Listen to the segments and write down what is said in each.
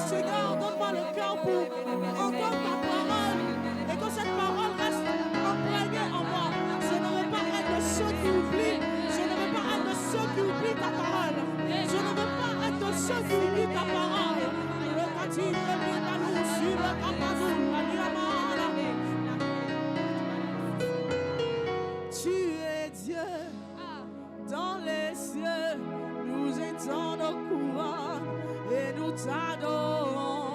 Seigneur, donne-moi le cœur pour entendre ta parole et que cette parole reste imprégnée en moi. Je ne veux pas être de ceux qui oublient. Je ne veux pas être de ceux qui oublient ta parole. Je ne veux pas être de ceux qui oublient ta parole. Tu es Dieu dans les cieux. Nous étendons nos couronnes et nous t'adorons.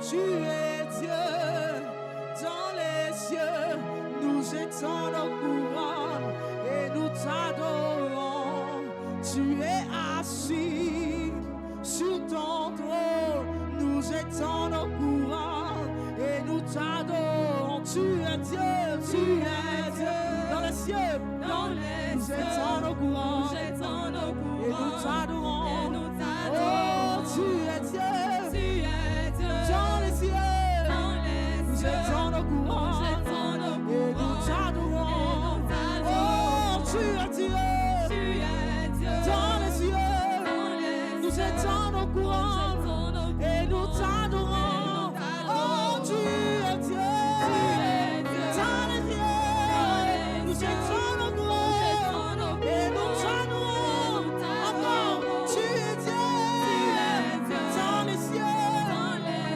Tu es Dieu dans les cieux. Nous étendons nos couronnes et nous t'adorons. Tu es assis sur ton trône. Nous étendons nos couronnes et nous t'adorons. Tu es Dieu dans les cieux. Nous étendons nos couronnes et nous t'adorons. Oh, tu es Dieu dans les cieux. Nous étendons nos couronnes et nous t'adorons. Oh, tu es Dieu dans les cieux. Nous étendons nos couronnes et nous t'adorons. Oh, tu es Dieu dans les cieux. Nous étendons nos couronnes et nous t'adorons. Encore, tu es Dieu dans les cieux.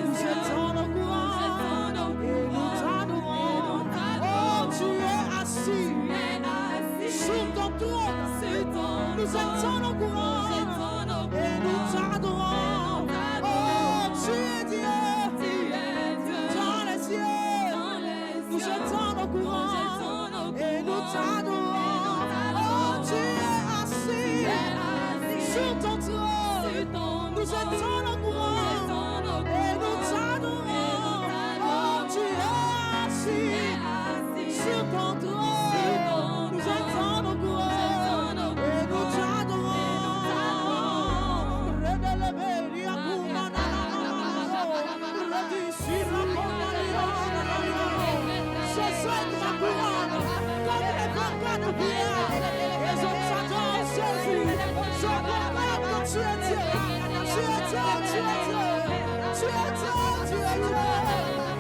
Nous étendons nos couronnes et nous t'adorons. Oh, tu es assis sur ton trône. Nous étendons nos couronnes et nous t'adorons. Oh, tu es Dieu dans les cieux. Nous étendons nos couronnes et nous t'adorons. Oh, tu es assis sur ton trône. Nous étendons nos couronnes et nous t'adorons. Oh, tu es assis sur ton trône. Nous étendons nos couronnes et nous t'adorons. C'est ça qui ma couronne, comme les 24 pierres. Les hommes s'attendent, Jésus. Je proclame que tu es Dieu. Tu es Dieu, tu es Dieu. Tu es Dieu, tu es Dieu.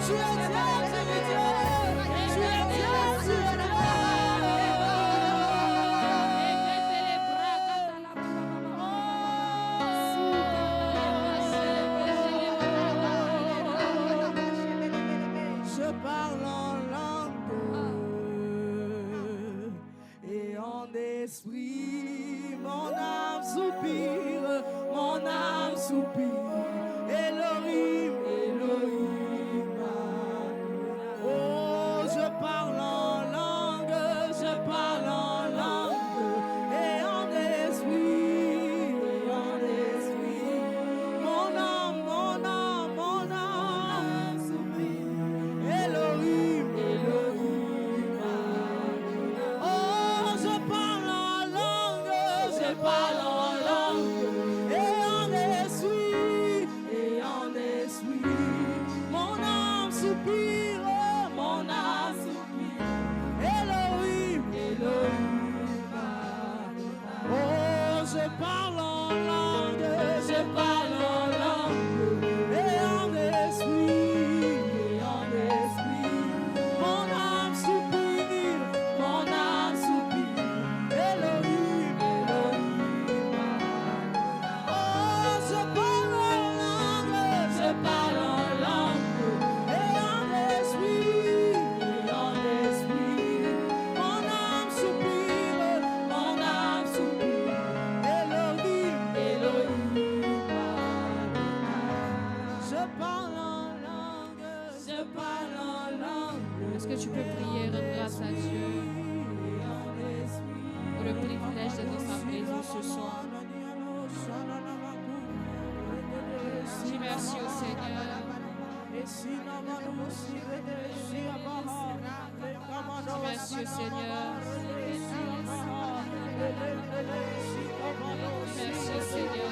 Tu es Dieu, tu es Dieu. Tu es Dieu, tu es Je parle en langue et en esprit. Mon âme soupire, mon âme soupire. Elohim, Elohim. Oh, je parle en langue, je parle en langue et en esprit, et en esprit. Mon âme, mon âme, mon âme soupire. Elohim, Elohim. Oh, je parle en langue, je parle en langue et en esprit, et en esprit. Mon âme soupire, mon âme soupire. Elohim, Elohim. Oh, je parle en langue, je parle en langue et en esprit, et en esprit. Mon âme soupire, mon âme soupire. Elohim, Elohim. Oh, je parle en langue, je parle en langue et en esprit, et en esprit. Mon âme soupire, mon âme soupire. Elohim, Elohim. Je parle en langue, je parle en langue. Est-ce que tu peux prier, rendre grâce à Dieu pour le privilège d'être dans sa présence ce soir? Dis merci au Seigneur. Dis merci au Seigneur. Merci au Seigneur.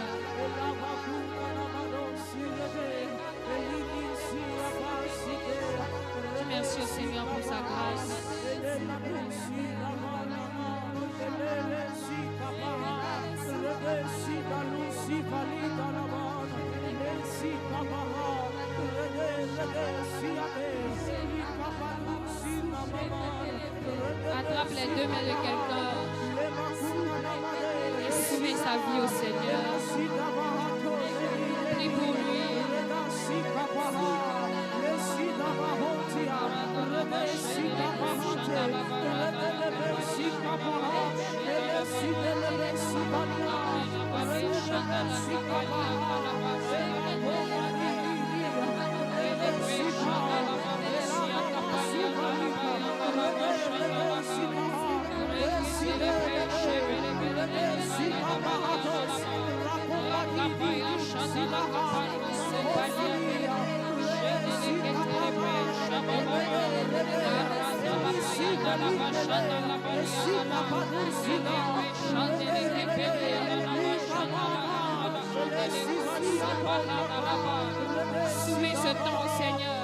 Dis merci Merci au Seigneur pour sa grâce. Attrape les deux mains de quelqu'un et soumets sa vie au Seigneur. Prie pour lui. Soumets ce temps au Seigneur.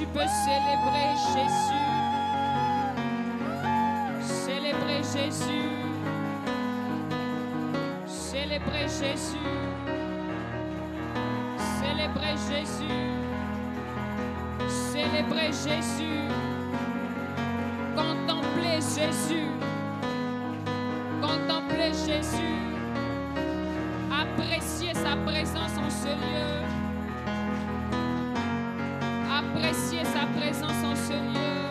tu peux célébrer Jésus. Célébrer Jésus. Célébrer Jésus. Célébrer Jésus. Célébrer Jésus. Contempler Jésus. Contempler Jésus. Apprécier sa présence en ce lieu. Apprécier sa présence en ce lieu.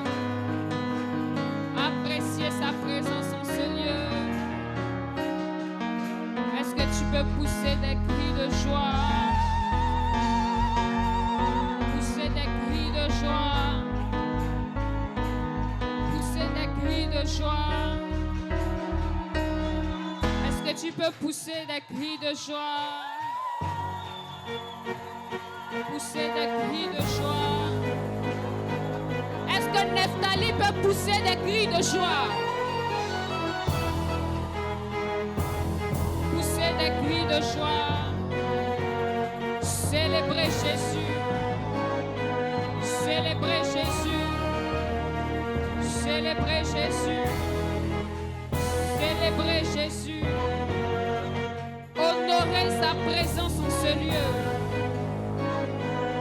Apprécier sa présence en ce lieu. Est-ce que tu peux pousser des cris de joie? Pousser des cris de joie. Pousser des cris de joie. Est-ce que tu peux pousser des cris de joie? Pousser des cris de joie. Est-ce que Nephtali peut pousser des cris de joie? Pousser des cris de joie. Célébrer Jésus. Célébrer Jésus. Célébrer Jésus. Célébrer Jésus. Honorer sa présence en ce lieu.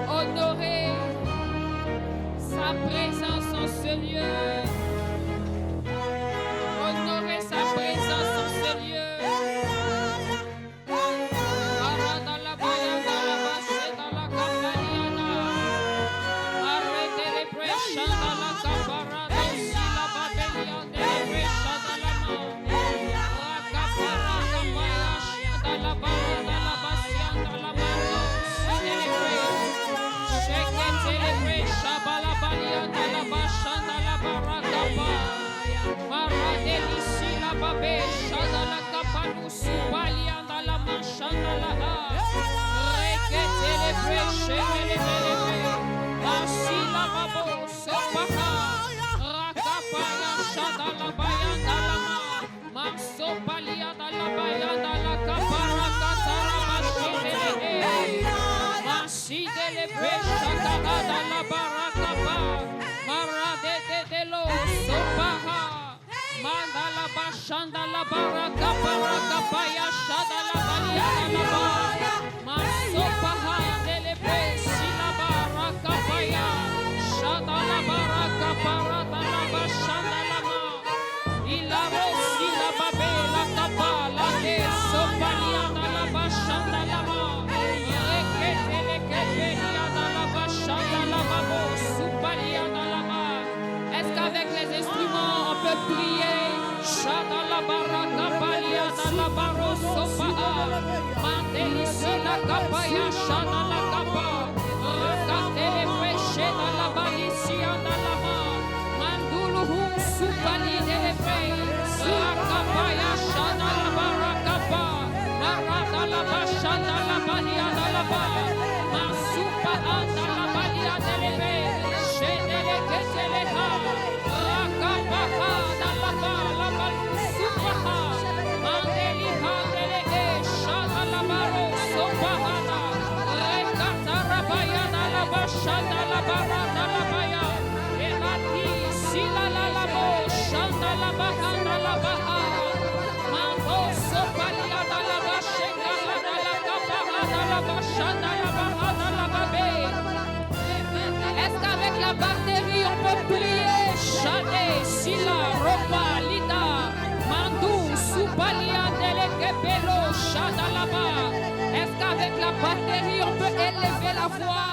Honorer sa présence en ce lieu. Honorer sa présence en ce lieu. Shanda la baraka baraka paya shada la balia la ba maso paha delepe sila baraka paya shada la baraka parata la ba shanda la ma ila rosi la babe la kapa la de so palia la ba shanda la ma rekete le kepe la ba shanda la ba bo su palia la ma. Est-ce qu'avec les instruments on peut prier? Shada la baraka palia da la baroso paa mandeli sila kapaya shada la kapa rakate le peche da la balisi anda la ma mandulu hu supali de le pe rakapaya shada la baraka pa narada la bashanda la balia da la ba masupa anda la balia de le pe shede le kesele ha rakapa da la ba Shanda la barata la baya, elati sila la la bo, shanda la bahanda la baha, mando sopalia da la basheka la da la kapara da la bashanda la bahanda la babe. Est-ce qu'avec la batterie on peut plier? Shade sila ropa lida, mandu supalia dele kepelo shada la ba. Est-ce qu'avec la batterie on peut élever la voix?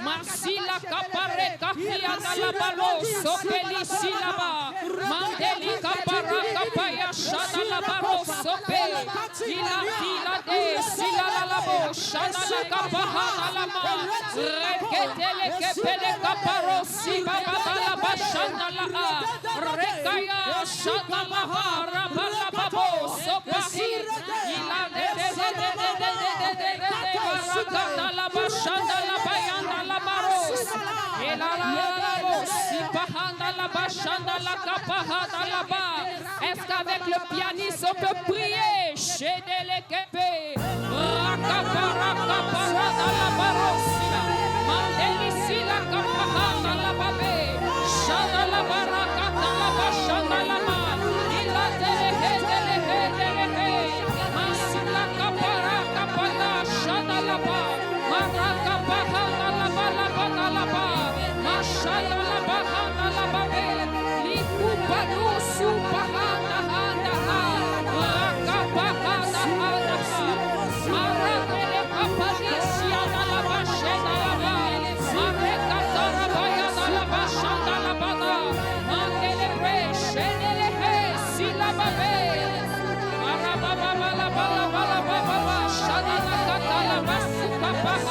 Marsila kapare kapia da la balo sopeli silaba mandeli kapara kapaya shada la baro sope ila fila de sila la labo shada la kapaha la ma rekete le kepele kaparo siba baba la bashanda la a rekaya shada la hara bala babo sopahi ila de barakata la bashanda la bayanda la baros ela la si bahanda la bashanda la kapahada la ba. Est-ce qu'avec le pianiste on peut prier? Chez les kepe rakapara kapara la baros mandeli si la kapahada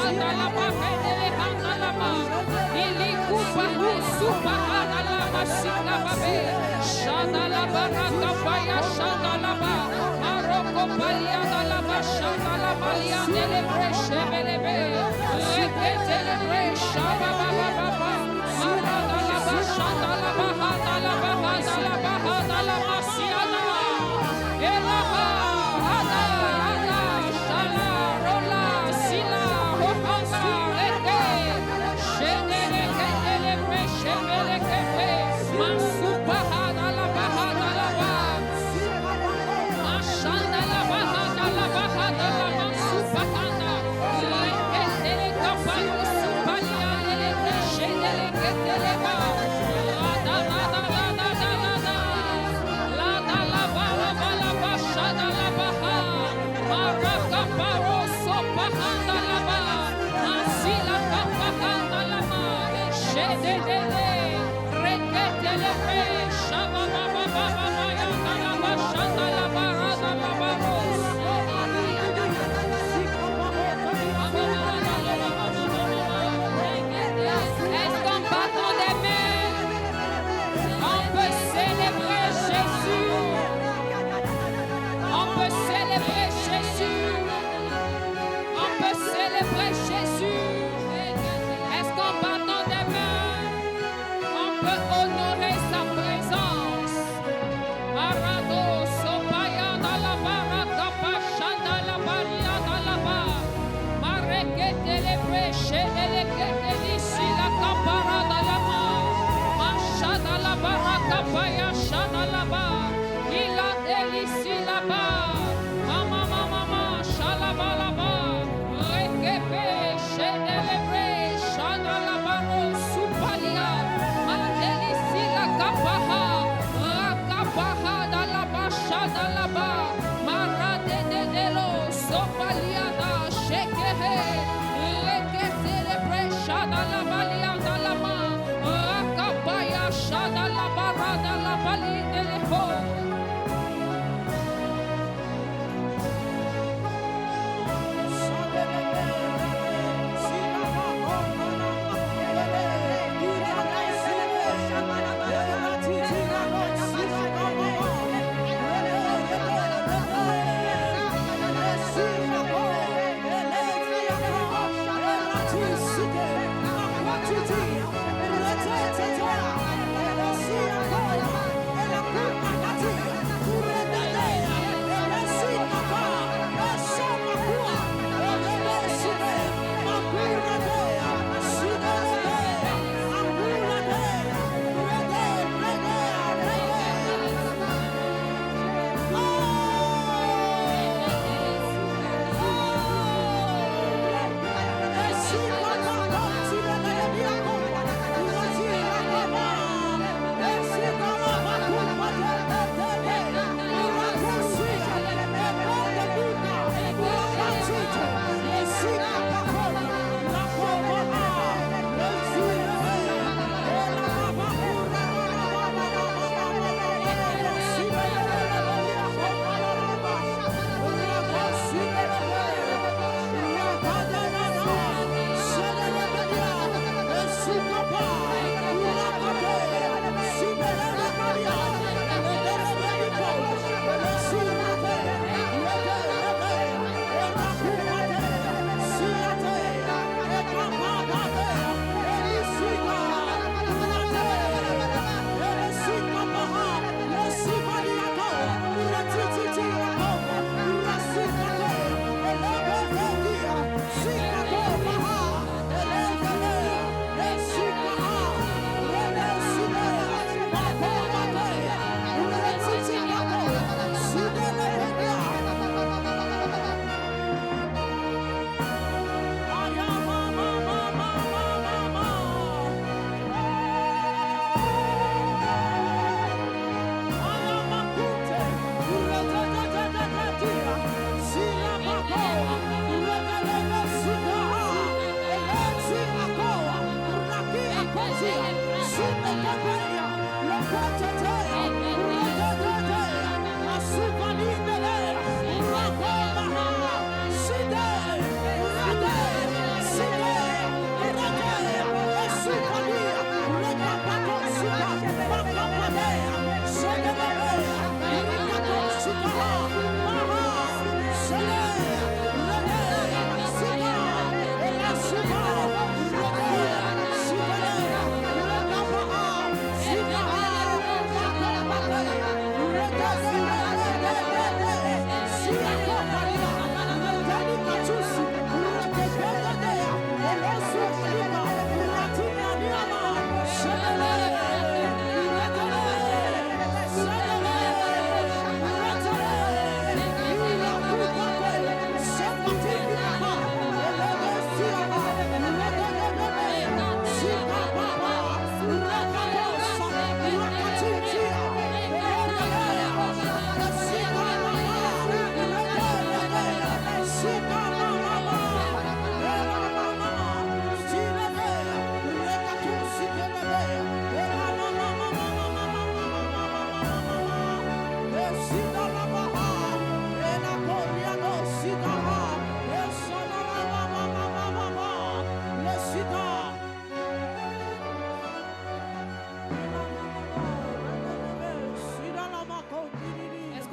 hada la bahedele hada la ba. Ilikupa husupa hada la basika babe. Shada la baraka paya shada la ba. Maroko palia da la ba shada la balia dele breshe belebe. Lekete le bresha ba ba ba ba ba. Marada la ba shada la ba hada la ba hada la ba hada la masia da la. Elaha hada hada shala rola sila hokanga leke. Shedele kete le breshe belekete. Masupa hada la ba hada la ba. Mashanda la ba hada la ba hada la masupa hada. Lekete le kapayo supalia leke shedele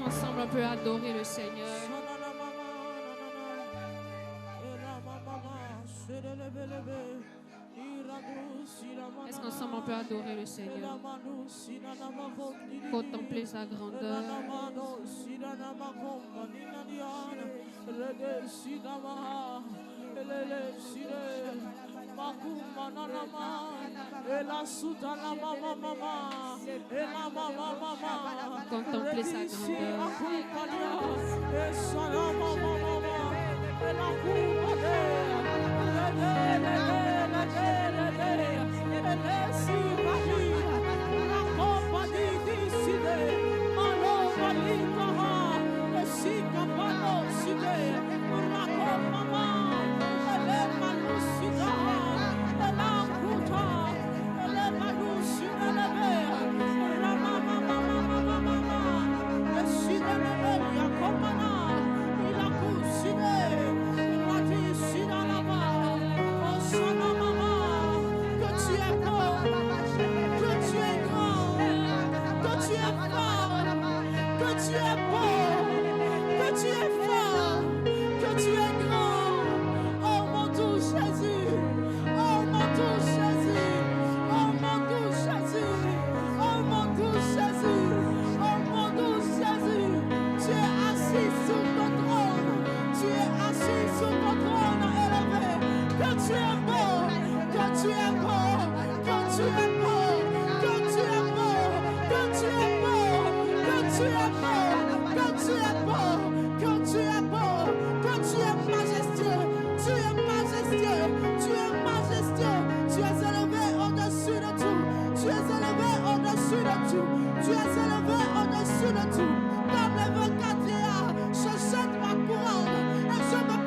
qu'ensemble on peut adorer le Seigneur? Est-ce qu'ensemble on peut adorer le Seigneur? Contempler sa grandeur. Contempler sa Comme les 24 heures, je saute ma couronne, je me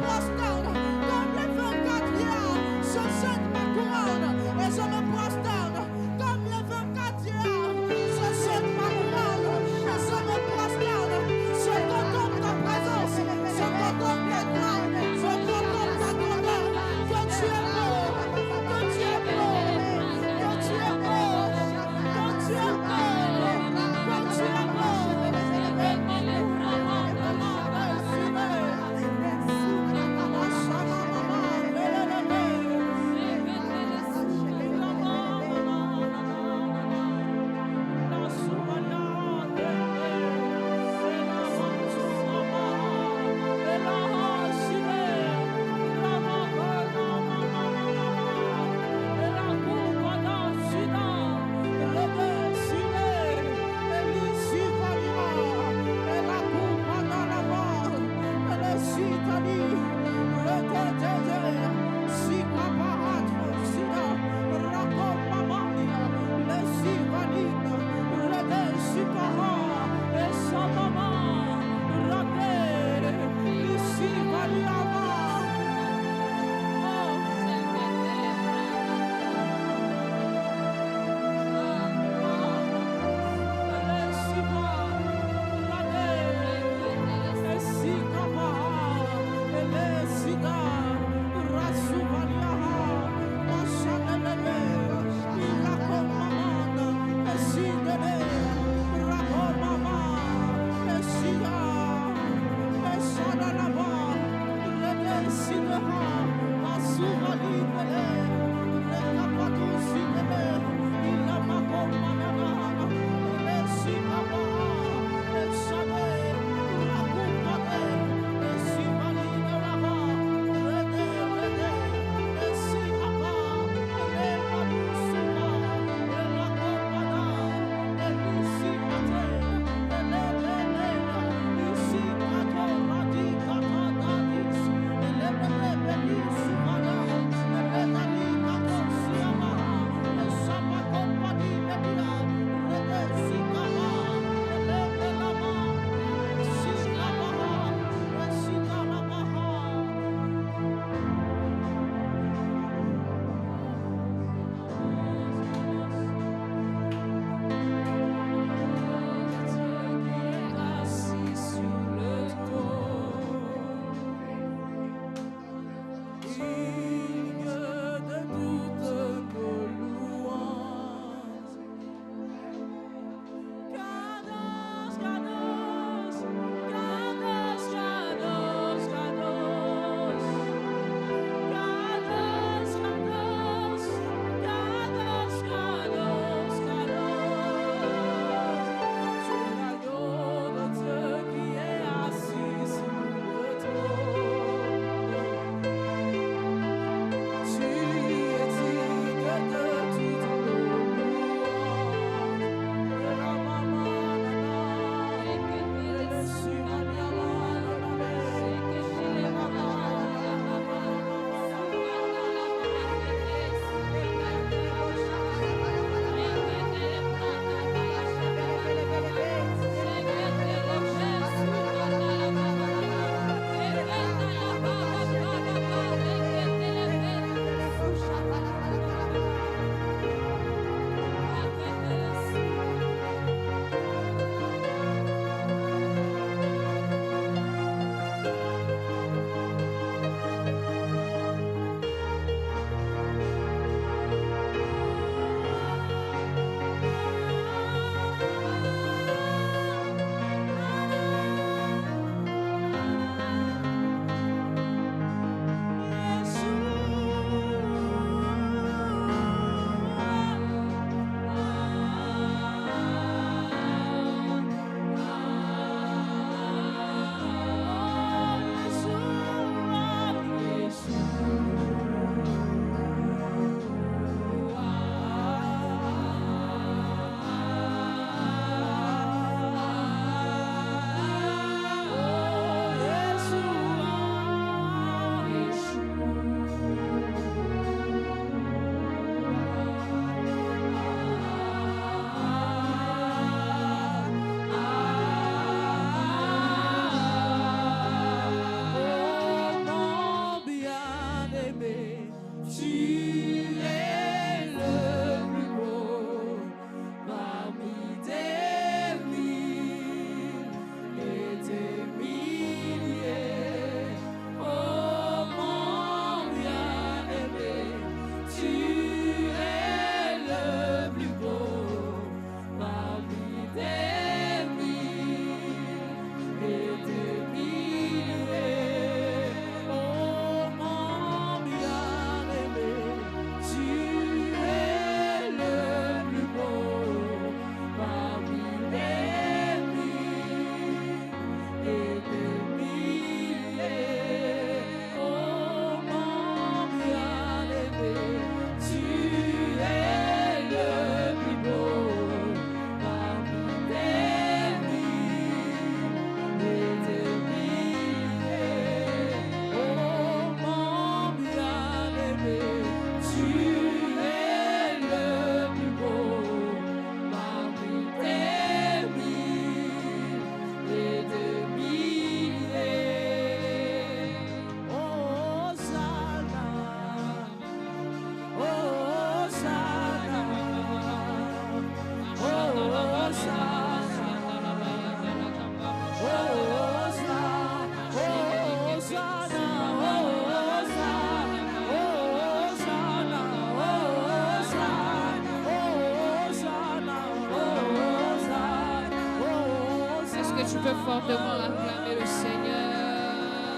que tu peux fortement acclamer le Seigneur?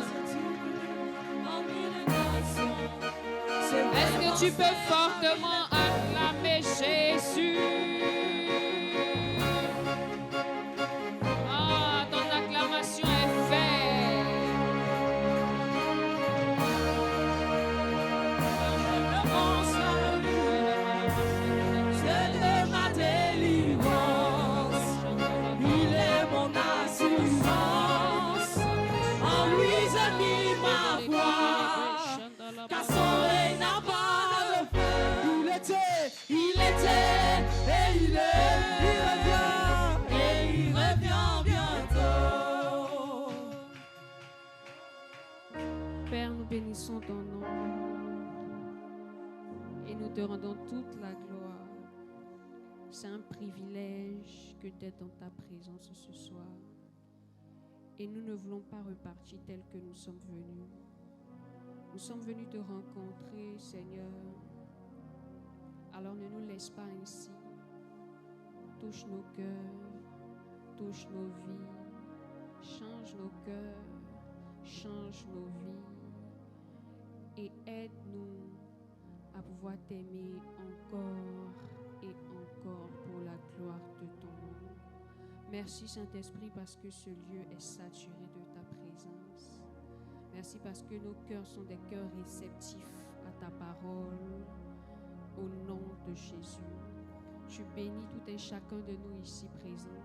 Est-ce que tu peux fortement acclamer Jésus? Ah, ton acclamation est faite. Mon salut, c'est de ma délivrance. Il est mon assurance. En lui j'ai mis ma foi. Car son règne n'a pas de fin. Il était, et il revient bientôt. Père, nous bénissons ton nom et nous te rendons toute la gloire. C'est un privilège que d'être dans ta présence ce soir. Et nous ne voulons pas repartir tel que nous sommes venus. Nous sommes venus te rencontrer, Seigneur. Alors ne nous laisse pas ainsi. Touche nos cœurs, touche nos vies, change nos cœurs, change nos vies et aide-nous à pouvoir t'aimer encore et encore pour la gloire de ton nom. Merci Saint-Esprit parce que ce lieu est saturé de ta présence. Merci parce que nos cœurs sont des cœurs réceptifs à ta parole. Au nom de Jésus, tu bénis tout et chacun de nous ici présents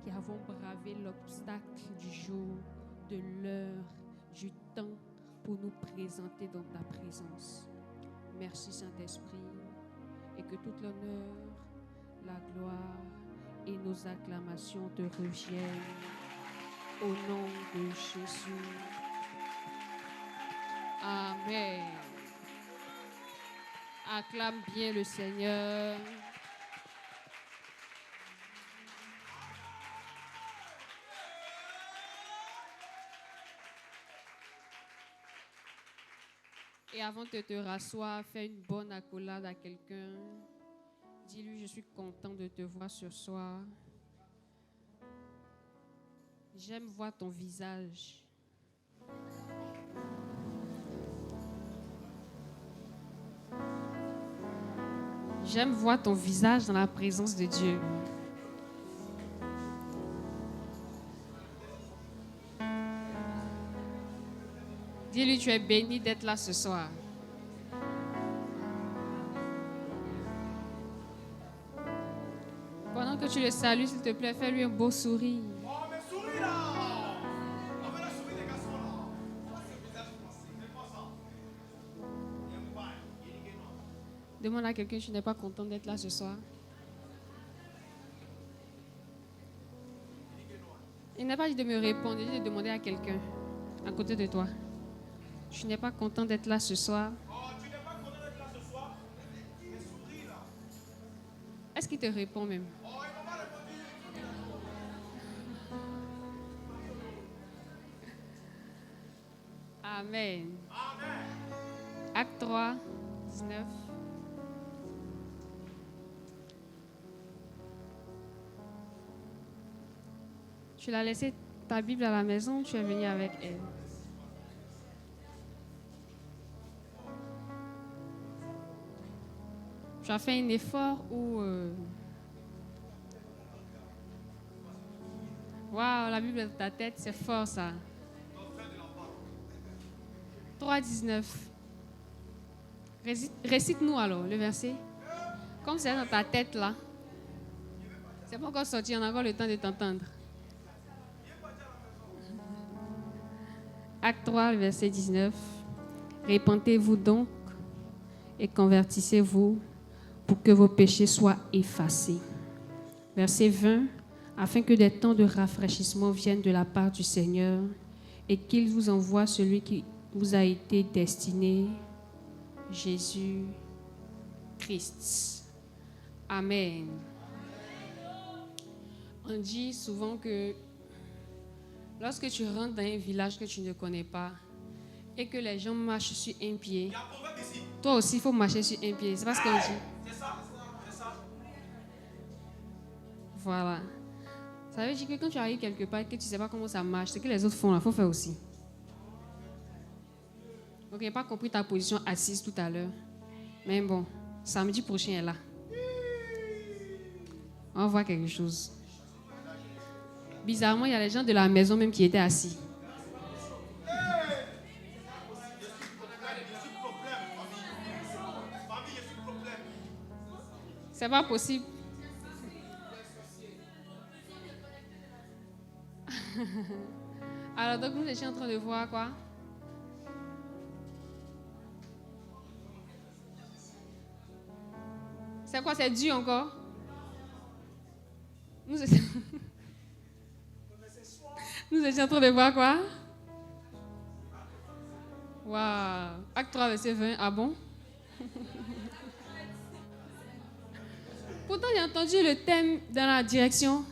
qui avons bravé l'obstacle du jour, de l'heure, du temps pour nous présenter dans ta présence. Merci Saint-Esprit et que toute l'honneur, la gloire et nos acclamations te reviennent au nom de Jésus. Amen. Acclame bien le Seigneur. Et avant de te rasseoir, fais une bonne accolade à quelqu'un. Dis-lui, je suis content de te voir ce soir. J'aime voir ton visage. J'aime voir ton visage dans la présence de Dieu. Dis-lui, tu es béni d'être là ce soir. Pendant que tu le salues, s'il te plaît, fais-lui un beau sourire. Oh, mais souris là! On veut la souris des garçons là. Ça, c'est le visage français. C'est pas ça. Demande à quelqu'un, tu n'es pas content d'être là ce soir. Il n'a pas dit de me répondre, il dit de demander à quelqu'un à côté de toi. Tu n'es pas content d'être là ce soir. Oh, tu n'es pas content d'être là ce soir? Mais souris là. Est-ce qu'il te répond même? Oh, il m'a pas répondu. Amen. Amen. Acte 3, 19. Tu l'as laissé ta Bible à la maison, tu es venu avec elle. Tu as fait un effort ou... Waouh, la Bible est dans ta tête, c'est fort ça. 3, 19. Récite-nous alors le verset. Comme c'est dans ta tête là. C'est pas encore sorti, on a encore le temps de t'entendre. Acte 3, le verset 19. Répentez-vous donc et convertissez-vous pour que vos péchés soient effacés. Verset 20. Afin que des temps de rafraîchissement viennent de la part du Seigneur et qu'il vous envoie celui qui vous a été destiné, Jésus-Christ. Amen. On dit souvent que lorsque tu rentres dans un village que tu ne connais pas et que les gens marchent sur un pied, Il y a un proverbe ici. toi aussi il faut marcher sur un pied. C'est pas ce qu'on dit. C'est ça. C'est ça. Voilà. Ça veut dire que quand tu arrives quelque part et que tu ne sais pas comment ça marche, ce que les autres font, il faut faire aussi. Donc, je n'ai pas compris ta position assise tout à l'heure. Mais bon, samedi prochain est là. On va voir quelque chose. Bizarrement, il y a les gens de la maison même qui étaient assis. C'est pas possible. Alors, donc, nous étions en train de voir quoi? C'est quoi? C'est dur encore? Nous étions... Nous étions en train de voir quoi? Waouh! Acte 3, verset 20. Ah bon? Pourtant, j'ai entendu le thème dans la direction.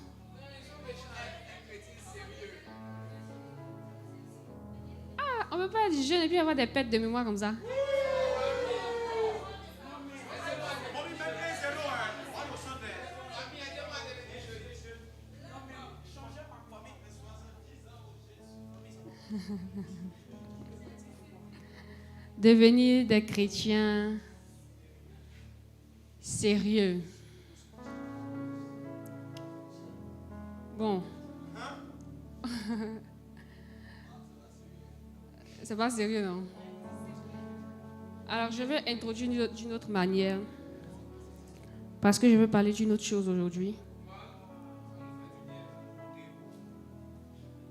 Ah, on ne peut pas être jeune et puis avoir des pertes de mémoire comme ça. Devenir des chrétiens sérieux. Bon. C'est pas sérieux, non? Alors, je vais introduire d'une autre manière. Parce que je veux parler d'une autre chose aujourd'hui.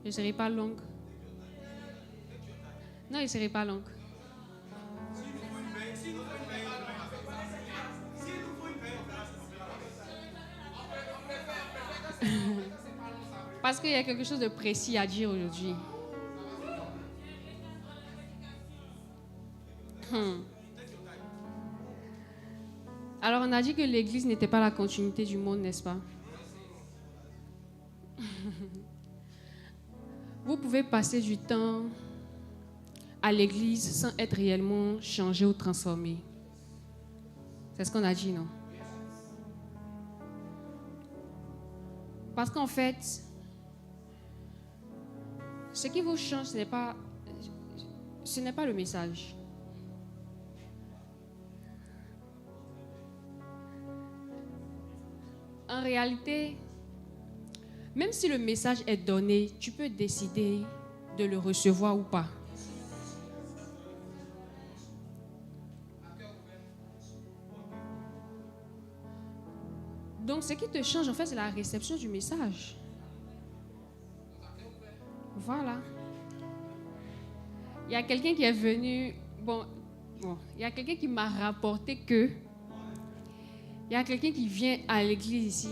Je ne serai pas longue. Non, il ne serait pas longue. Parce qu'il y a quelque chose de précis à dire aujourd'hui. Alors, on a dit que l'Église n'était pas la continuité du monde, n'est-ce pas? Vous pouvez passer du temps à l'Église sans être réellement changé ou transformé. C'est ce qu'on a dit, non? Parce qu'en fait, ce qui vous change, ce n'est pas le message. En réalité, même si le message est donné, tu peux décider de le recevoir ou pas. Donc, ce qui te change, en fait, c'est la réception du message. Voilà. Il y a quelqu'un qui est venu... il y a quelqu'un qui m'a rapporté que... Il y a quelqu'un qui vient à l'église ici.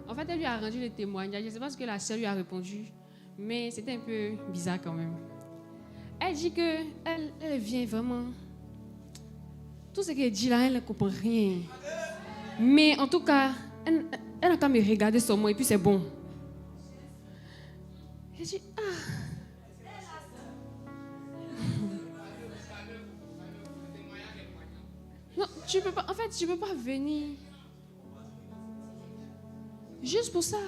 En fait, elle lui a rendu le témoignage. Je ne sais pas ce que la sœur lui a répondu, mais c'était un peu bizarre quand même. Elle dit qu'elle vient vraiment... Tout ce qu'elle dit là, elle ne comprend rien. Mais en tout cas, elle a qu'à me regarder sur moi et puis c'est bon. J'ai dit, Non, tu peux pas, en fait, tu peux pas venir. Juste pour ça.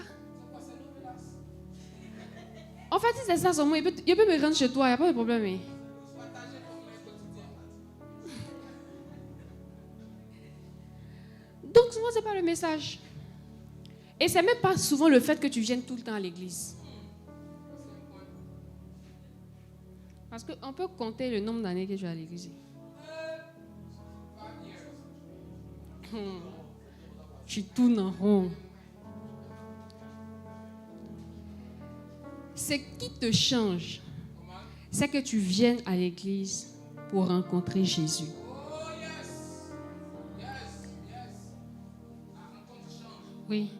En fait, si c'est ça sur moi, il peut me rendre chez toi, il n'y a pas de problème. Hein. Donc, souvent, ce n'est pas le message. Et ce n'est même pas souvent le fait que tu viennes tout le temps à l'église. Parce qu'on peut compter le nombre d'années que tu es à l'église. Tu tournes en rond. Ce qui te change, c'est que tu viennes à l'église pour rencontrer Jésus. Oui.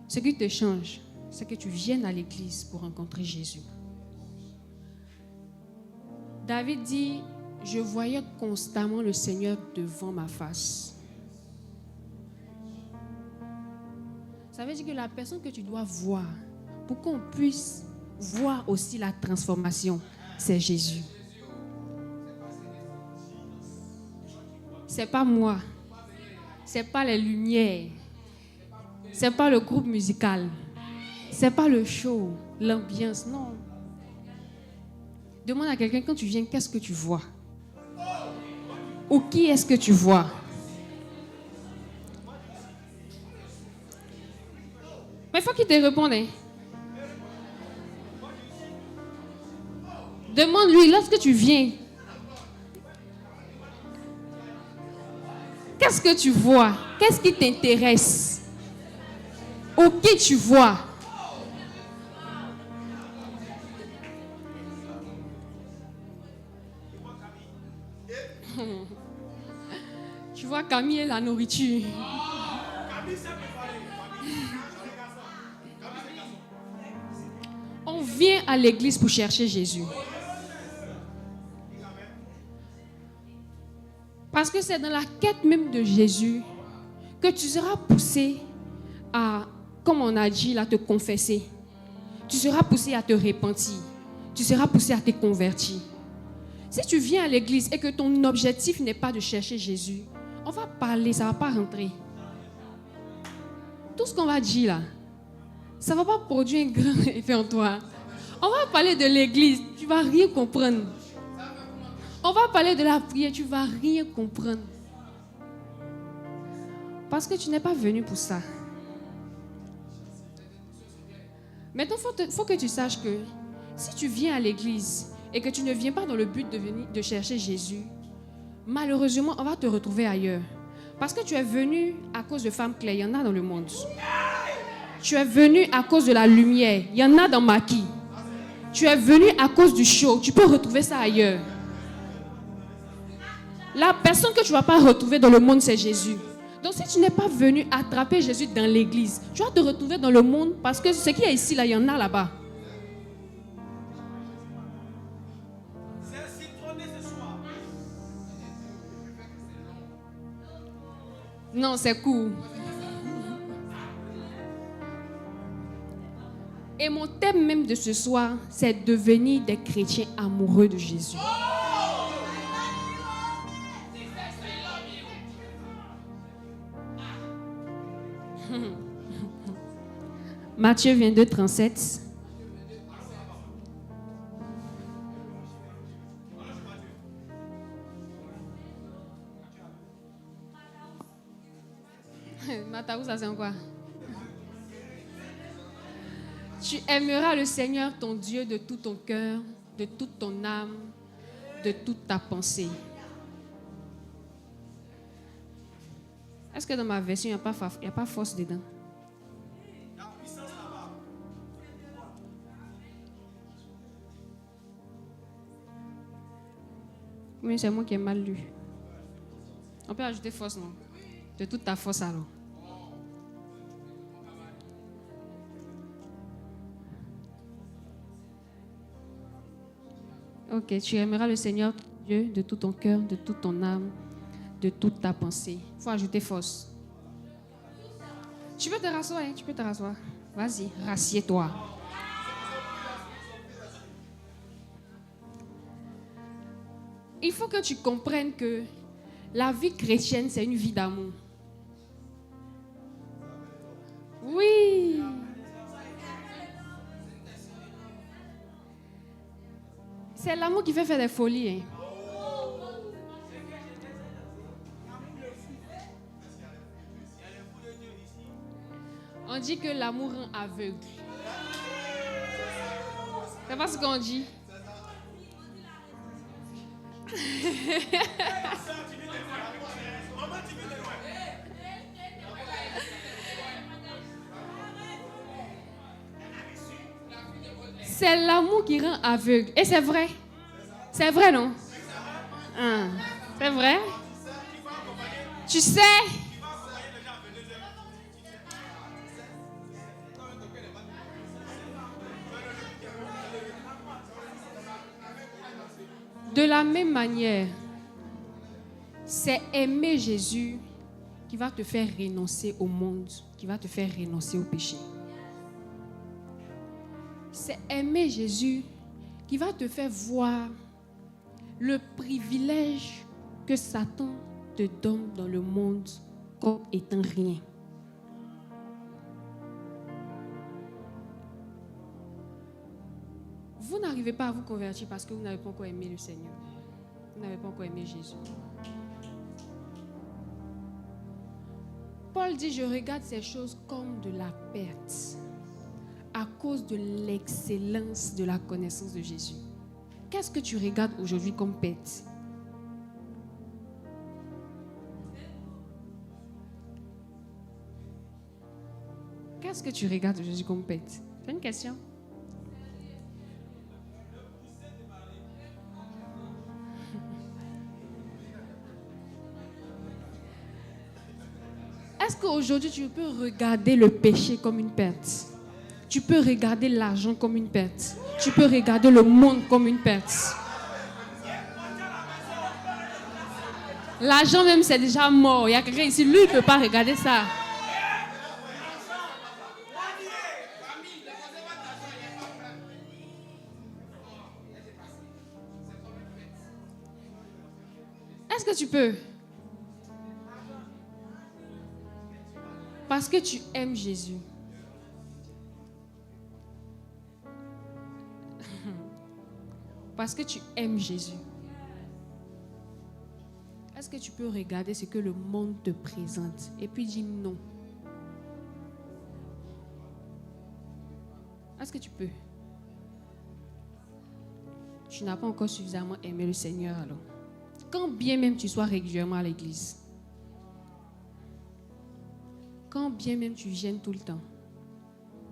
Ce qui te change, c'est que tu viennes à l'église pour rencontrer Jésus. David dit, je voyais constamment le Seigneur devant ma face. Ça veut dire que la personne que tu dois voir, pour qu'on puisse voir aussi la transformation, c'est Jésus. C'est pas moi. C'est pas les lumières. C'est pas le groupe musical. C'est pas le show, l'ambiance, non. Demande à quelqu'un quand tu viens, qu'est-ce que tu vois? Ou qui est-ce que tu vois? Mais il faut qu'il te réponde. Hein. Demande-lui, lorsque tu viens, qu'est-ce que tu vois? Qu'est-ce qui t'intéresse? Ou qui tu vois? Tu vois Camille et la nourriture. On vient à l'église pour chercher Jésus. Parce que c'est dans la quête même de Jésus que tu seras poussé à, comme on a dit, à te confesser. Tu seras poussé à te repentir. Tu seras poussé à te convertir. Si tu viens à l'église et que ton objectif n'est pas de chercher Jésus, on va parler, ça ne va pas rentrer. Tout ce qu'on va dire là, ça ne va pas produire un grand effet en toi. On va parler de l'église, tu ne vas rien comprendre. On va parler de la prière, tu ne vas rien comprendre. Parce que tu n'es pas venu pour ça. Maintenant, il faut que tu saches que si tu viens à l'église et que tu ne viens pas dans le but de chercher Jésus, malheureusement, on va te retrouver ailleurs. Parce que tu es venu à cause de femmes claires, il y en a dans le monde. Tu es venu à cause de la lumière, il y en a dans Maquis. Tu es venu à cause du show, tu peux retrouver ça ailleurs. La personne que tu ne vas pas retrouver dans le monde, c'est Jésus. Donc si tu n'es pas venu attraper Jésus dans l'église, tu vas te retrouver dans le monde parce que ce qui est ici, là, il y en a là-bas. Non, c'est court. Et mon thème même de ce soir, c'est devenir des chrétiens amoureux de Jésus. Matthieu 22, 37. Mataou, ça c'est quoi? Tu aimeras le Seigneur ton Dieu de tout ton cœur, de toute ton âme, de toute ta pensée. Est-ce que dans ma version, il n'y a pas force dedans? Oui, c'est moi qui ai mal lu. On peut ajouter force, non? De toute ta force alors. Ok, tu aimeras le Seigneur ton Dieu de tout ton cœur, de toute ton âme, de toute ta pensée. Il faut ajouter force. Tu peux te rasseoir, hein? Tu peux te rasseoir. Vas-y, rassieds-toi. Il faut que tu comprennes que la vie chrétienne, c'est une vie d'amour. Oui. C'est l'amour qui fait faire des folies. Hein. On dit que l'amour rend aveugle. C'est pas ce qu'on dit. C'est l'amour qui rend aveugle. Et c'est vrai. C'est vrai, non? C'est vrai. Tu sais. De la même manière, c'est aimer Jésus qui va te faire renoncer au monde, qui va te faire renoncer au péché. C'est aimer Jésus qui va te faire voir le privilège que Satan te donne dans le monde comme étant rien. Vous n'arrivez pas à vous convertir parce que vous n'avez pas encore aimé le Seigneur. Vous n'avez pas encore aimé Jésus. Paul dit, je regarde ces choses comme de la perte à cause de l'excellence de la connaissance de Jésus. Qu'est-ce que tu regardes aujourd'hui comme perte? Qu'est-ce que tu regardes aujourd'hui comme perte? C'est une question. Est-ce qu'aujourd'hui tu peux regarder le péché comme une perte? Tu peux regarder l'argent comme une perte. Tu peux regarder le monde comme une perte. L'argent même c'est déjà mort. Il y a quelqu'un ici, lui il ne peut pas regarder ça. Est-ce que tu peux? Parce que tu aimes Jésus. Parce que tu aimes Jésus. Est-ce que tu peux regarder ce que le monde te présente et puis dire non? Est-ce que tu peux? Tu n'as pas encore suffisamment aimé le Seigneur alors. Quand bien même tu sois régulièrement à l'église. Quand bien même tu gênes tout le temps.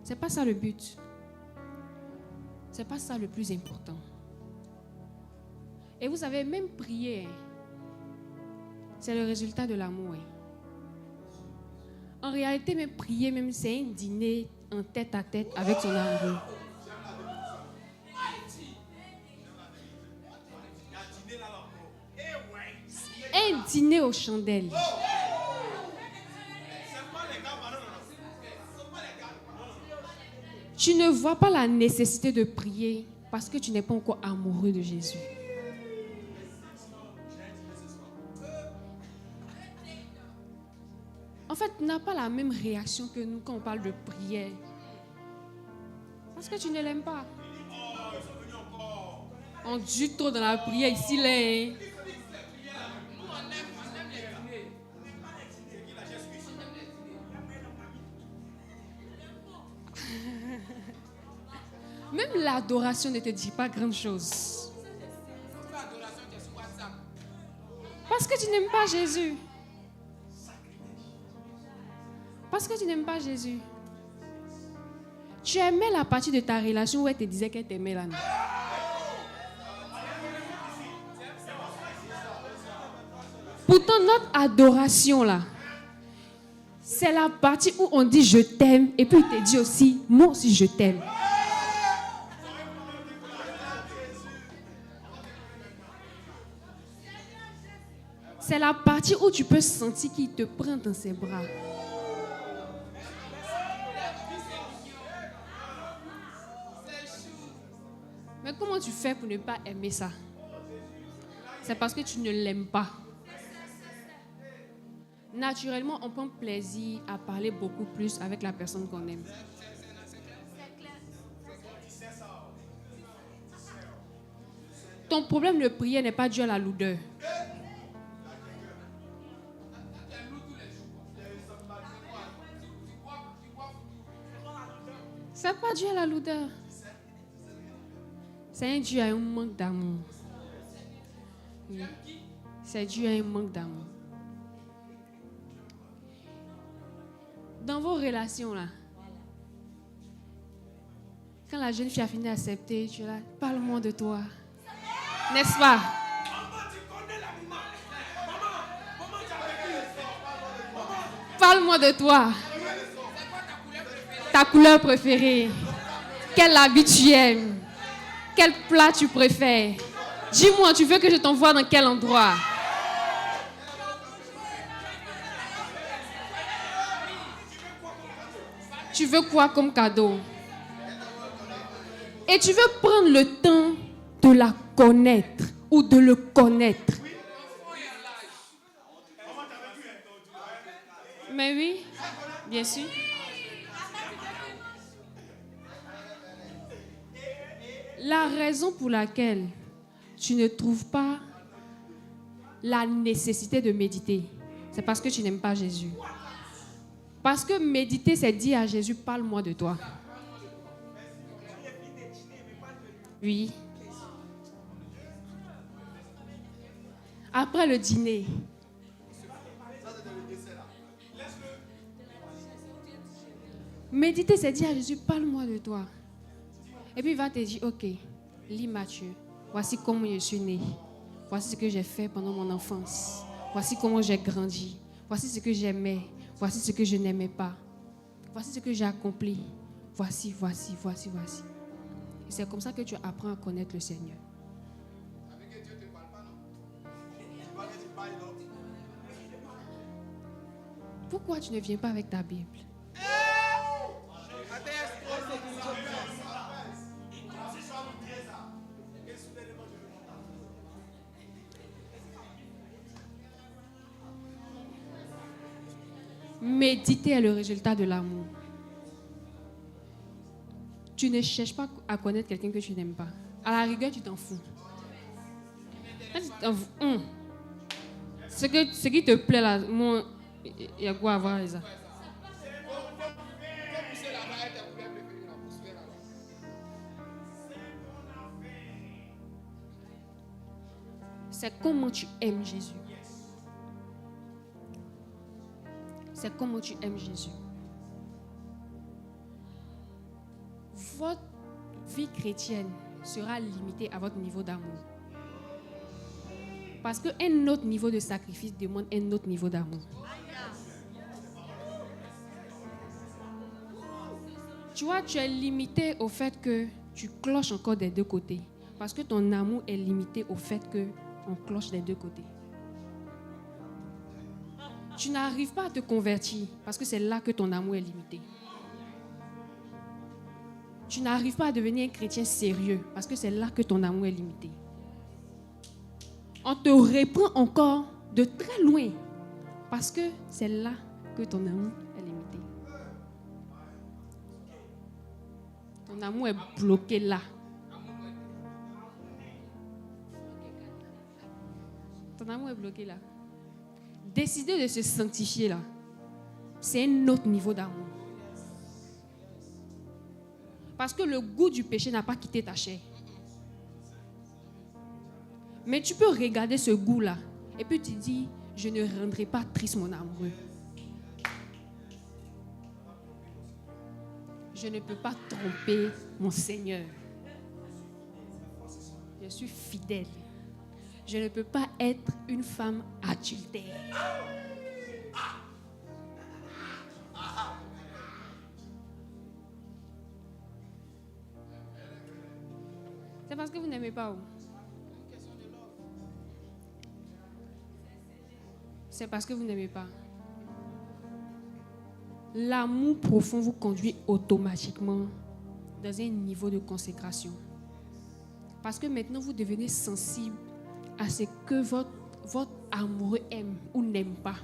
C'est pas ça le but. C'est pas ça le plus important. Et vous savez, même prier, c'est le résultat de l'amour. En réalité, même prier, même c'est un dîner en tête à tête avec son amoureux. Un dîner aux chandelles. Tu ne vois pas la nécessité de prier parce que tu n'es pas encore amoureux de Jésus. En fait, tu n'as pas la même réaction que nous quand on parle de prière. Parce que tu ne l'aimes pas. On dure trop dans la prière ici, là. Même l'adoration ne te dit pas grand chose. Parce que tu n'aimes pas Jésus. Parce que tu n'aimes pas Jésus. Tu aimais la partie de ta relation où elle te disait qu'elle t'aimait là. Pourtant, notre adoration là, c'est la partie où on dit je t'aime et puis il te dit aussi moi aussi je t'aime. C'est la partie où tu peux sentir qu'il te prend dans ses bras. Mais comment tu fais pour ne pas aimer ça? C'est parce que tu ne l'aimes pas. Naturellement, on prend plaisir à parler beaucoup plus avec la personne qu'on aime. Ton problème de prière n'est pas dû à la lourdeur. C'est pas dû à la lourdeur. C'est dû à un manque d'amour. Oui. C'est dû à un manque d'amour. Dans vos relations là, quand la jeune fille a fini d'accepter, tu es là, parle-moi de toi. N'est-ce pas? Parle-moi de toi. Ta couleur préférée. Quel habit tu aimes? Quel plat tu préfères? Dis-moi, tu veux que je t'envoie dans quel endroit? Tu veux quoi comme cadeau? Et tu veux prendre le temps de la connaître ou de le connaître. Mais oui, bien sûr. La raison pour laquelle tu ne trouves pas la nécessité de méditer, c'est parce que tu n'aimes pas Jésus. Parce que méditer, c'est dire à Jésus, parle-moi de toi. Oui. Après le dîner. Méditer, c'est dire à Jésus, parle-moi de toi. Et puis il va te dire, ok, lis Matthieu. Voici comment je suis né. Voici ce que j'ai fait pendant mon enfance. Voici comment j'ai grandi. Voici ce que j'aimais. Voici ce que je n'aimais pas. Voici ce que j'ai accompli. Voici. Et c'est comme ça que tu apprends à connaître le Seigneur. Pourquoi tu ne viens pas avec ta Bible? Méditer est le résultat de l'amour. Tu ne cherches pas à connaître quelqu'un que tu n'aimes pas. À la rigueur, tu t'en fous. Ce qui te plaît là, il y a quoi à voir avec ça? C'est comment tu aimes Jésus. C'est comment tu aimes Jésus. Votre vie chrétienne sera limitée à votre niveau d'amour. Parce qu'un autre niveau de sacrifice demande un autre niveau d'amour. Tu vois, tu es limité au fait que tu cloches encore des deux côtés. Parce que ton amour est limité au fait qu'on cloche des deux côtés. Tu n'arrives pas à te convertir parce que c'est là que ton amour est limité. Tu n'arrives pas à devenir un chrétien sérieux parce que c'est là que ton amour est limité. On te reprend encore de très loin parce que c'est là que ton amour est limité. Ton amour est bloqué là. Ton amour est bloqué là. Décider de se sanctifier là, c'est un autre niveau d'amour. Parce que le goût du péché n'a pas quitté ta chair. Mais tu peux regarder ce goût-là et puis tu dis, je ne rendrai pas triste mon amoureux. Je ne peux pas tromper mon Seigneur. Je suis fidèle. Je ne peux pas être une femme adultère. C'est parce que vous n'aimez pas. C'est parce que vous n'aimez pas. L'amour profond vous conduit automatiquement dans un niveau de consécration. Parce que maintenant, vous devenez sensible à ce que votre amoureux aime ou n'aime pas.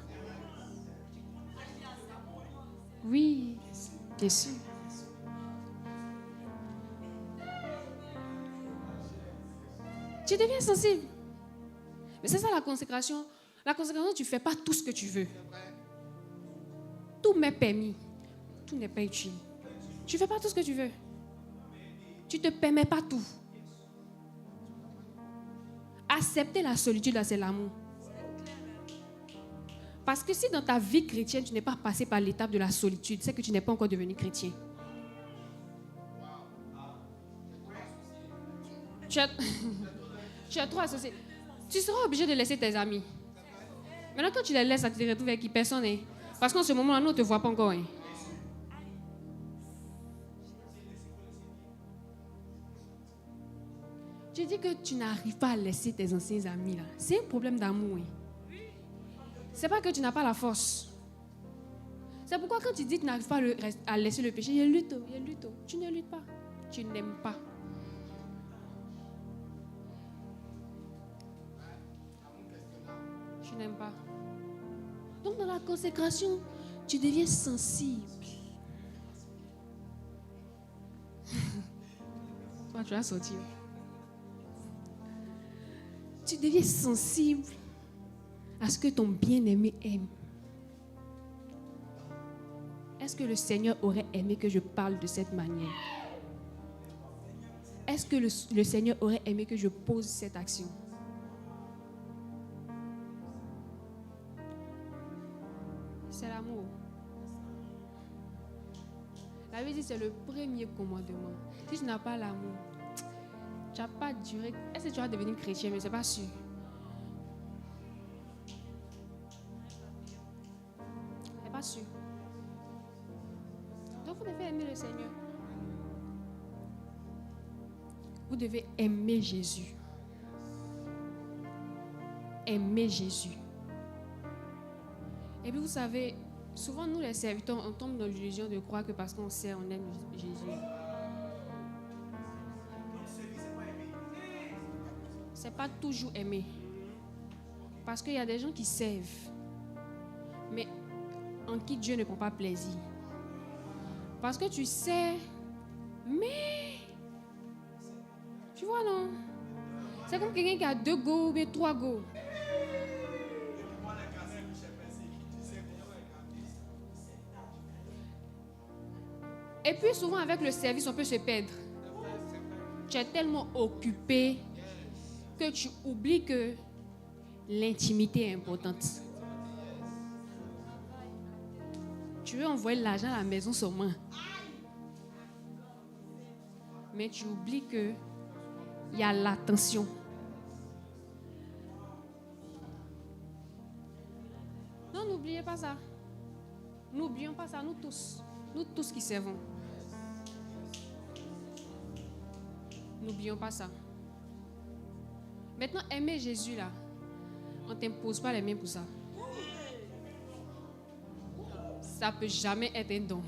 Oui, bien sûr. Tu deviens sensible. Mais c'est ça la consécration. La consécration, tu ne fais pas tout ce que tu veux. Tout m'est permis. Tout n'est pas utile. Tu ne fais pas tout ce que tu veux. Tu ne te permets pas tout. Accepter la solitude, là, c'est l'amour. Parce que si dans ta vie chrétienne, tu n'es pas passé par l'étape de la solitude, c'est que tu n'es pas encore devenu chrétien. Tu as trop associé. Tu seras obligé de laisser tes amis. Maintenant, quand tu les laisses, tu te retrouves avec qui personne. Hein? Parce qu'en ce moment-là, nous, on ne te voit pas encore. Hein? Tu dis que tu n'arrives pas à laisser tes anciens amis. Là. C'est un problème d'amour. Hein? Ce n'est pas que tu n'as pas la force. C'est pourquoi quand tu dis que tu n'arrives pas à laisser le péché, il lutte. Tu ne luttes pas. Tu n'aimes pas. Tu n'aimes pas. Donc dans la consécration, tu deviens sensible. Toi, tu vas sortir. Tu deviens sensible à ce que ton bien-aimé aime. Est-ce que le Seigneur aurait aimé que je parle de cette manière? Est-ce que le Seigneur aurait aimé que je pose cette action? C'est l'amour. La Bible dit que c'est le premier commandement. Si tu n'as pas l'amour, tu n'as pas duré. Est-ce que tu vas devenir chrétien? Mais ce n'est pas sûr. C'est pas sûr. Donc vous devez aimer le Seigneur. Vous devez aimer Jésus. Aimer Jésus. Et puis vous savez, souvent nous les serviteurs, on tombe dans l'illusion de croire que parce qu'on sert, on aime Jésus. C'est pas toujours aimer. Parce qu'il y a des gens qui servent, mais en qui Dieu ne prend pas plaisir. Parce que tu sers, mais tu vois non? C'est comme quelqu'un qui a 2 go ou bien 3 go. Et puis souvent avec le service, on peut se perdre. Tu es tellement occupé que tu oublies que l'intimité est importante. Tu veux envoyer l'argent à la maison seulement. Mais tu oublies que il y a l'attention. Non, n'oubliez pas ça. N'oublions pas ça, nous tous qui servons. N'oublions pas ça. Maintenant, aimer Jésus là, on ne t'impose pas les mains pour ça. Ça ne peut jamais être un don.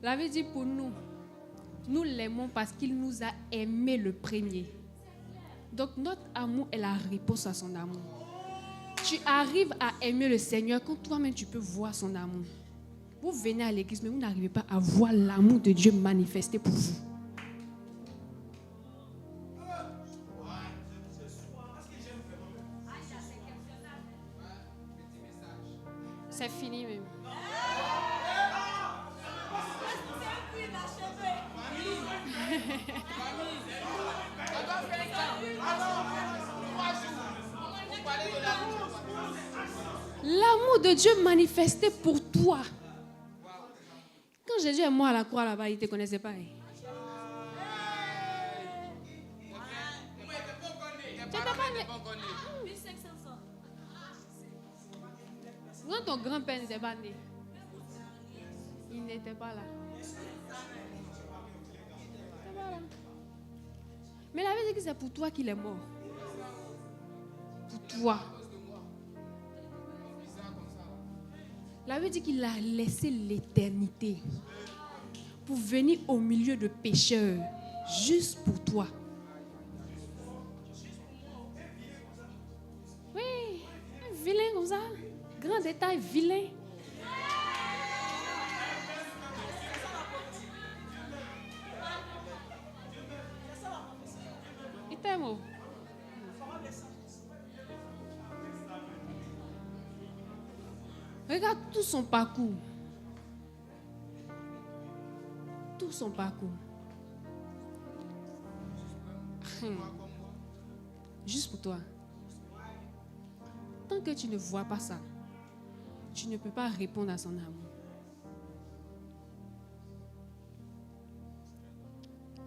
La Bible dit pour nous, nous l'aimons parce qu'il nous a aimés le premier. Donc notre amour est la réponse à son amour. Tu arrives à aimer le Seigneur quand toi-même tu peux voir son amour. Vous venez à l'église, mais vous n'arrivez pas à voir l'amour de Dieu manifesté pour vous. C'est fini même. L'amour de Dieu manifesté pour toi. Quand Jésus est mort à la croix là-bas, il ne te connaissait pas. Quand ton grand-père n'était pas né, il n'était pas là. Mais la Bible dit que c'est pour toi qu'il est mort. Pour toi. La Bible dit qu'il a laissé l'éternité pour venir au milieu de pécheurs, juste pour toi. Oui, un vilain comme ça, grand détail, vilain. Il t'aime. Regarde tout son parcours. Tout son parcours. Juste pour toi. Tant que tu ne vois pas ça, tu ne peux pas répondre à son amour.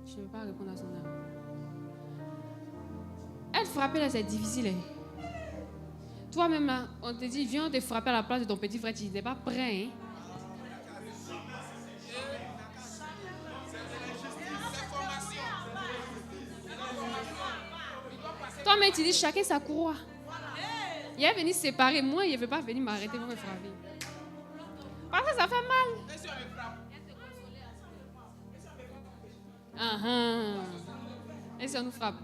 Tu ne peux pas répondre à son amour. Être frappé là, c'est difficile. Hein? Toi-même là, on te dit, viens te frapper à la place de ton petit frère, tu n'es pas prêt. Hein? Toi-même, tu dis, chacun sa croix. Il est venu se séparer. Moi, il ne veut pas venir m'arrêter pour me frapper. Parce que ça fait mal. Et si on nous frappe?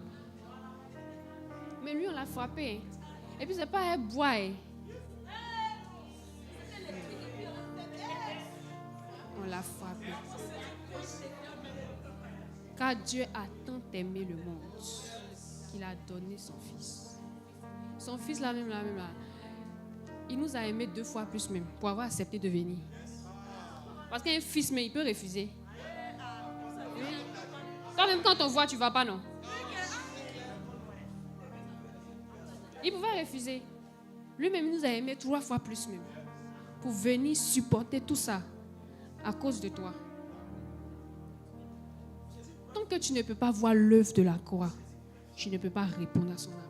Mais lui, on l'a frappé. Et puis, ce n'est pas un bois. l'a frappé. Car Dieu a tant aimé le monde qu'il a donné son Fils. Son Fils là même là. Il nous a aimé 2 fois plus même pour avoir accepté de venir. Parce qu'un fils, mais il peut refuser. Toi-même, quand on voit, tu ne vas pas, non? Il pouvait refuser. Lui-même, il nous a aimé 3 fois plus même. Pour venir supporter tout ça à cause de toi. Tant que tu ne peux pas voir l'œuvre de la croix, tu ne peux pas répondre à son amour.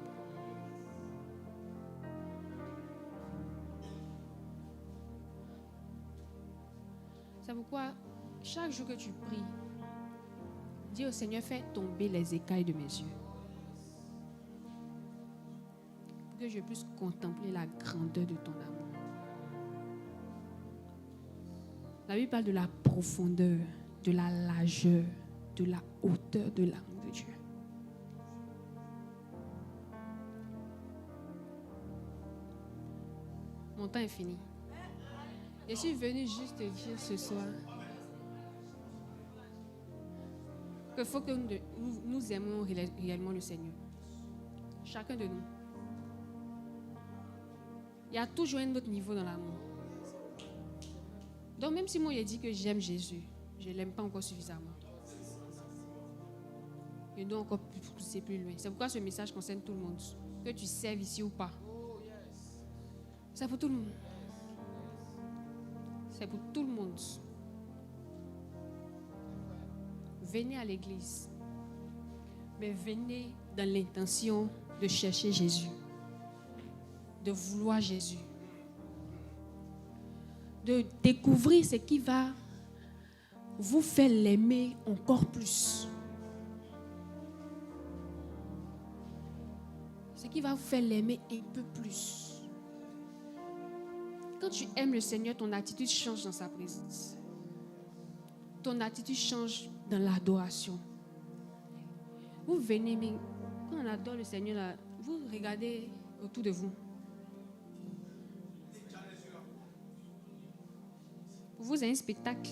C'est pourquoi, chaque jour que tu pries, dis au Seigneur, fais tomber les écailles de mes yeux. Pour que je puisse contempler la grandeur de ton amour. La Bible parle de la profondeur, de la largeur, de la hauteur de l'amour de Dieu. Mon temps est fini. Je suis venue juste te dire ce soir qu'il faut que nous aimions réellement le Seigneur. Chacun de nous. Il y a toujours un autre niveau dans l'amour. Donc même si moi j'ai dit que j'aime Jésus, je ne l'aime pas encore suffisamment. Je dois encore pousser plus loin. C'est pourquoi ce message concerne tout le monde. Que tu serves ici ou pas. C'est pour tout le monde. C'est pour tout le monde. Venez à l'église. Mais venez dans l'intention de chercher Jésus. De vouloir Jésus. De découvrir ce qui va vous faire l'aimer encore plus. Ce qui va vous faire l'aimer un peu plus. Quand tu aimes le Seigneur, ton attitude change dans sa présence. Ton attitude change dans l'adoration. Vous venez, mais quand on adore le Seigneur, là, vous regardez autour de vous. Pour vous, c'est un spectacle.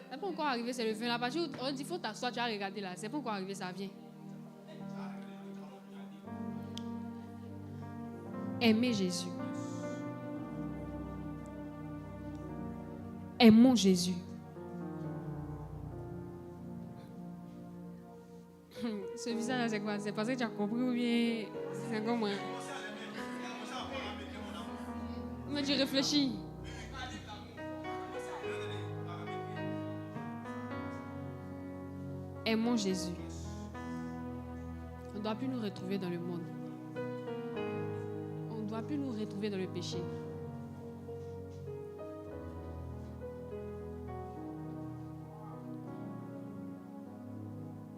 C'est pas encore arrivé, c'est le vin. La partie où on dit, il faut t'asseoir, tu as regardé là. C'est pas encore arrivé, ça vient. Aimez Jésus. Aimons Jésus. Ce visage-là, c'est quoi? C'est parce que tu as compris ou bien c'est comme moi? Mais tu réfléchis. Aimons Jésus. On ne doit plus nous retrouver dans le monde. On ne doit plus nous retrouver dans le péché.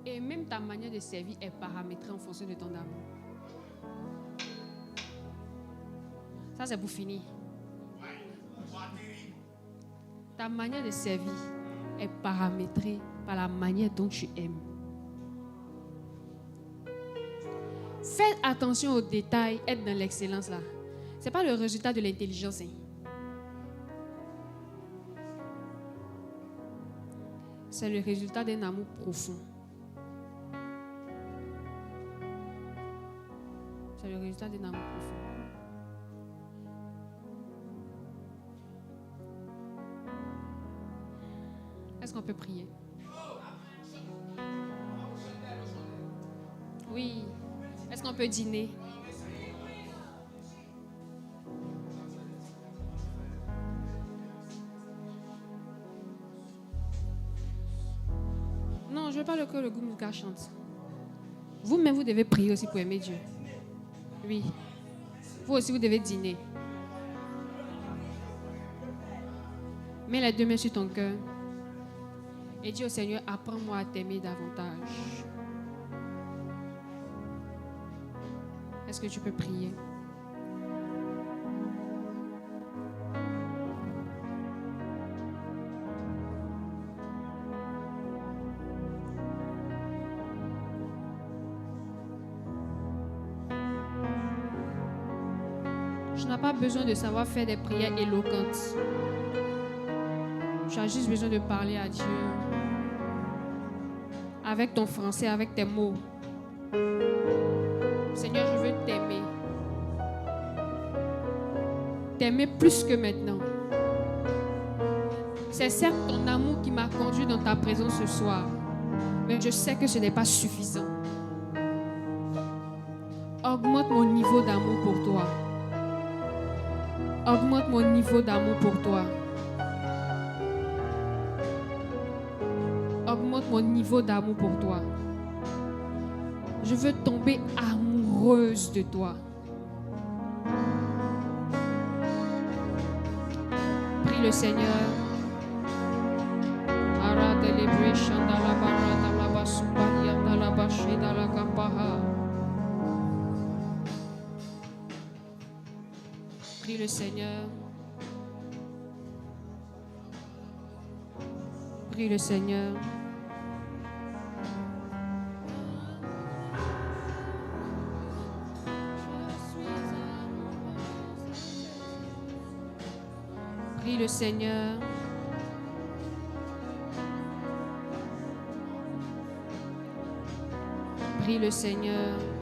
Et même ta manière de servir est paramétrée en fonction de ton amour. Ça, c'est pour finir. Ta manière de servir est paramétrée par la manière dont tu aimes. Fais attention aux détails, être dans l'excellence là. Ce n'est pas le résultat de l'intelligence. C'est le résultat d'un amour profond. C'est le résultat d'un amour profond. Est-ce qu'on peut prier? Oui. Est-ce qu'on peut dîner? Non, je ne veux pas que le groupe musical chante. Vous-même, vous devez prier aussi pour aimer Dieu. Oui. Vous aussi, vous devez dîner. Mets les 2 mains sur ton cœur. Et dis au Seigneur, apprends-moi à t'aimer davantage. Est-ce que tu peux prier? Je n'as pas besoin de savoir faire des prières éloquentes. Tu as juste besoin de parler à Dieu. Avec ton français, avec tes mots. Seigneur, je veux t'aimer. T'aimer plus que maintenant. C'est certes ton amour qui m'a conduit dans ta présence ce soir. Mais je sais que ce n'est pas suffisant. Augmente mon niveau d'amour pour toi. Augmente mon niveau d'amour pour toi. Augmente mon niveau d'amour pour toi. Je veux tomber amoureuse de toi. Prie le Seigneur. Prie le Seigneur. Prie le Seigneur. Prie le Seigneur. Prie le Seigneur.